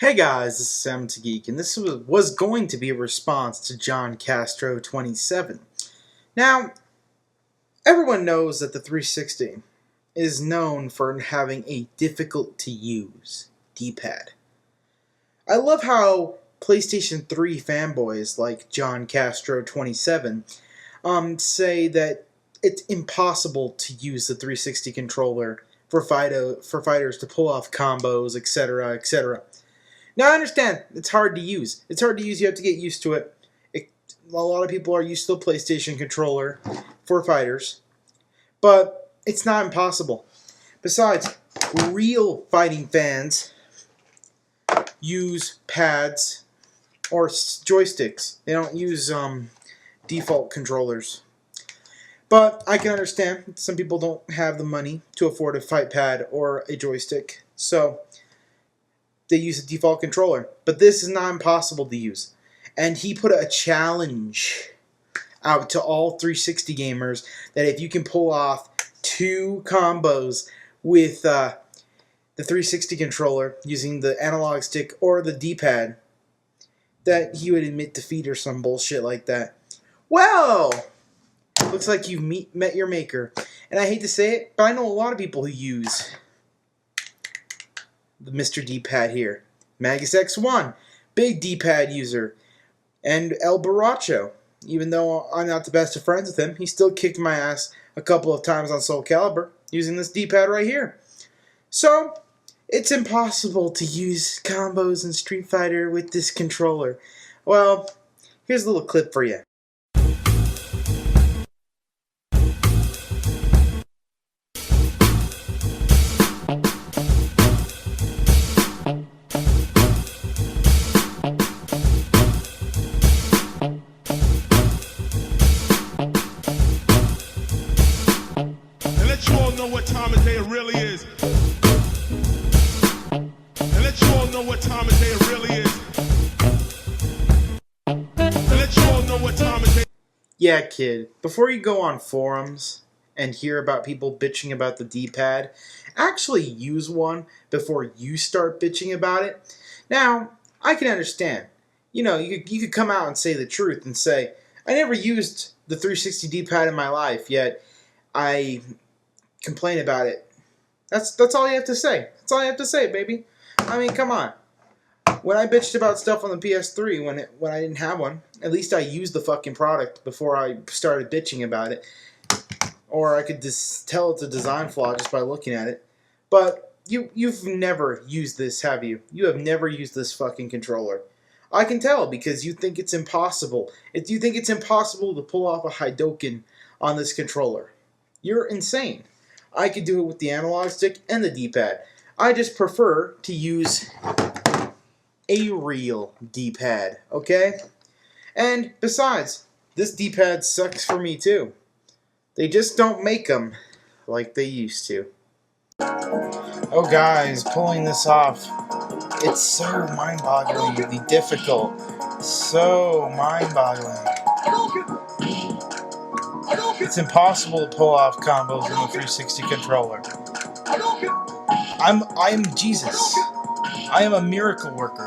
Hey guys, this is Sam to Geek, and this was going to be a response to John Castro 27. Now, everyone knows that the 360 is known for having a difficult to use D-pad. I love how PlayStation 3 fanboys like John Castro 27 say that it's impossible to use the 360 controller for fighters to pull off combos, etc., etc. Now, I understand it's hard to use. It's hard to use. You have to get used to it. A lot of people are used to the PlayStation controller for fighters, but it's not impossible. Besides, real fighting fans use pads or joysticks. They don't use default controllers. But I can understand some people don't have the money to afford a fight pad or a joystick, so they use a default controller. But this is not impossible to use. And he put a challenge out to all 360 gamers that if you can pull off 2 combos with the 360 controller using the analog stick or the D-pad, that he would admit defeat or some bullshit like that. Well, looks like you've met your maker. And I hate to say it, but I know a lot of people who use the Mr. D-pad here. Magus X1, big D-pad user. And El Baracho, even though I'm not the best of friends with him, he still kicked my ass a couple of times on Soul Calibur using this D-pad right here. So, it's impossible to use combos in Street Fighter with this controller. Well, here's a little clip for you. What time of day it really is. And let you all know what time of day it really is. And let you all know what time of day. Yeah, kid, before you go on forums and hear about people bitching about the D-pad, actually use one before you start bitching about it. Now, I can understand. You know, you could come out and say the truth and say, I never used the 360 D-pad in my life, yet I complain about it. That's all you have to say. That's all you have to say, baby. I mean, come on. When I bitched about stuff on the PS3 when I didn't have one, at least I used the fucking product before I started bitching about it. Or I could just tell it's a design flaw just by looking at it. But you've never used this, have you? You have never used this fucking controller. I can tell because you think it's impossible. You think it's impossible to pull off a Hadouken on this controller. You're insane. I could do it with the analog stick and the D-pad. I just prefer to use a real D-pad, okay? And besides, this D-pad sucks for me too. They just don't make them like they used to. Oh guys, pulling this off, it's so mind-bogglingly difficult. So mind-boggling. It's impossible to pull off combos in the 360 controller. I'm Jesus. I am a miracle worker.